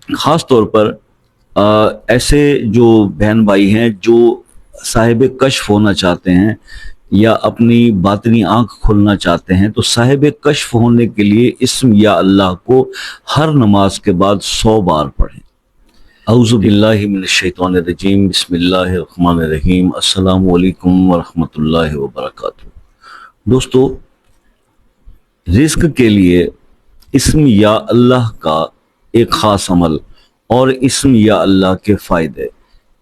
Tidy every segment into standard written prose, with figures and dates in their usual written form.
ख़ास तौर पर ऐसे जो बहन भाई हैं जो साहिब कश्फ होना चाहते हैं या अपनी बातनी आंख खोलना चाहते हैं, तो साहिब कश्फ होने के लिए इस्म या अल्लाह को हर नमाज के बाद 100 बार पढ़ें। औज़ु बिल्लाहि मिनश शैतानिर रजीम, बिस्मिल्लाहिर रहमानिर रहीम, अस्सलामु अलैकुम व रहमतुल्लाहि व बरकातुहू। दोस्तों, रिज़्क़ के लिए इस्म या अल्लाह का एक ख़ास अमल और इस्म या अल्लाह के फ़ायदे,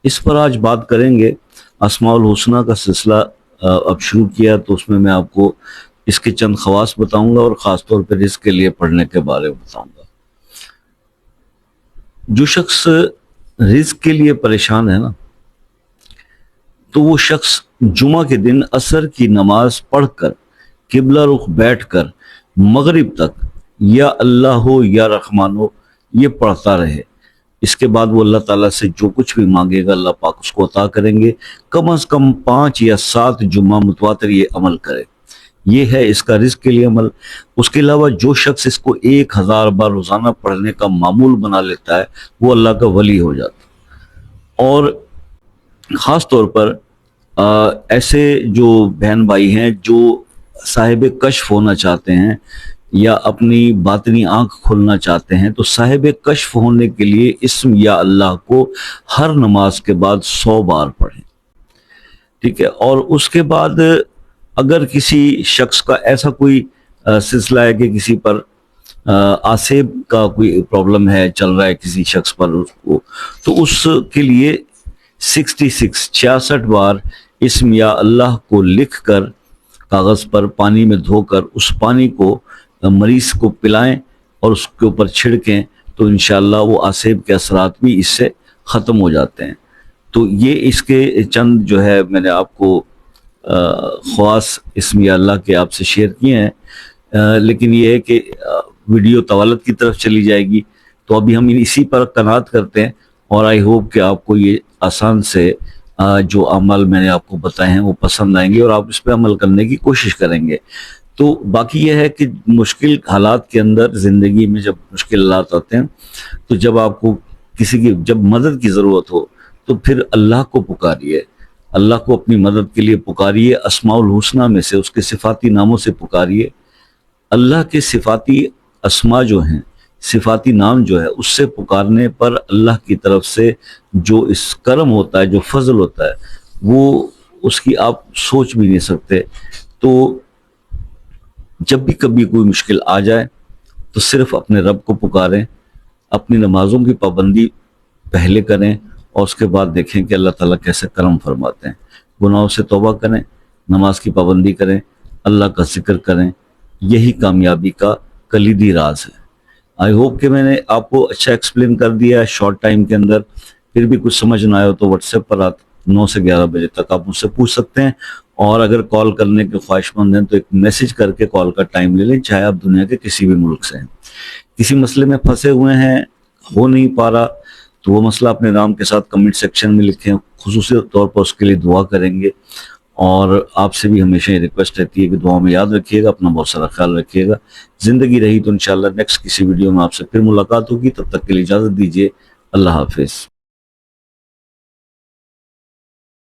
इस पर आज बात करेंगे। अस्माउल हुस्ना का सिलसिला अब शुरू किया तो उसमें मैं आपको इसके चंद ख़वास बताऊंगा और ख़ास तौर पर रिज़्क़ के लिए पढ़ने के बारे में बताऊंगा। जो शख्स रिज़्क़ के लिए परेशान है ना, तो वो शख्स जुमा के दिन असर की नमाज पढ़कर किबला रुख बैठकर मगरिब तक या अल्लाह हो या रहमान हो ये पढ़ता रहे। इसके बाद वो अल्लाह ताला से जो कुछ भी मांगेगा अल्लाह पाक उसको अता करेंगे। कम अज़ कम 5 या 7 जुम्मा मुतवातिर ये अमल करे। ये है इसका रिज़्क़ के लिए अमल। उसके अलावा जो शख्स इसको 1000 बार रोज़ाना पढ़ने का मामूल बना लेता है वो अल्लाह का वली हो जाता है। और ख़ास तौर पर ऐसे जो बहन भाई हैं जो साहिब कश्फ होना चाहते हैं या अपनी बातनी आंख खोलना चाहते हैं, तो साहिब कश्फ होने के लिए इस्म या अल्लाह को हर नमाज के बाद 100 बार पढ़ें। ठीक है। और उसके बाद अगर किसी शख्स का ऐसा कोई सिलसिला है कि किसी पर आसेब का कोई प्रॉब्लम है, चल रहा है किसी शख्स पर उसको, तो उसके लिए 66 बार इस्म या अल्लाह को लिख कर कागज़ पर पानी में धोकर उस पानी को मरीज़ को पिलाएं और उसके ऊपर छिड़कें, तो इंशाअल्लाह वो आसेब के असरात भी इससे ख़त्म हो जाते हैं। तो ये इसके चंद जो है मैंने आपको ख़वास इस्म या अल्लाह के आपसे शेयर किए हैं। लेकिन ये है कि वीडियो तवालत की तरफ चली जाएगी, तो अभी हम इसी पर कनात करते हैं और आई होप कि आपको ये आसान से जो अमल मैंने आपको बताए हैं वो पसंद आएंगे और आप इस पर अमल करने की कोशिश करेंगे। तो बाकी यह है कि मुश्किल हालात के अंदर ज़िंदगी में जब मुश्किल हालात आते हैं, तो जब आपको किसी की जब मदद की ज़रूरत हो तो फिर अल्लाह को पुकारिए, अल्लाह को अपनी मदद के लिए पुकारिए। अस्माउल हुस्ना में से उसके सिफाती नामों से पुकारिए। अल्लाह के सिफाती अस्मा जो हैं, सिफाती नाम जो है, उससे पुकारने पर अल्लाह की तरफ से जो इस करम होता है, जो फजल होता है, वो उसकी आप सोच भी नहीं सकते। तो जब भी कभी कोई मुश्किल आ जाए तो सिर्फ अपने रब को पुकारें, अपनी नमाज़ों की पाबंदी पहले करें और उसके बाद देखें कि अल्लाह ताला कैसे करम फरमाते हैं। गुनाहों से तौबा करें, नमाज की पाबंदी करें, अल्लाह का जिक्र करें। यही कामयाबी का कलीदी राज है। आई होप कि मैंने आपको अच्छा एक्सप्लेन कर दिया है शॉर्ट टाइम के अंदर। फिर भी कुछ समझ ना आए तो व्हाट्सएप पर रात 9 से 11 बजे तक आप मुझसे पूछ सकते हैं। और अगर कॉल करने के ख्वाहिशमंद हैं तो एक मैसेज करके कॉल का टाइम ले लें, चाहे आप दुनिया के किसी भी मुल्क से हैं। किसी मसले में फंसे हुए हैं, हो नहीं पा रहा, तो वो मसला अपने नाम के साथ कमेंट सेक्शन में लिखें। खुसूसी तौर पर उसके लिए दुआ करेंगे। और आपसे भी हमेशा ये रिक्वेस्ट रहती है कि दुआ में याद रखिएगा, अपना बहुत सारा ख्याल रखिएगा। ज़िंदगी रही तो इंशाल्लाह नेक्स्ट किसी वीडियो में आपसे फिर मुलाकात होगी। तब तक के लिए इजाज़त दीजिए। अल्लाह हाफिज़।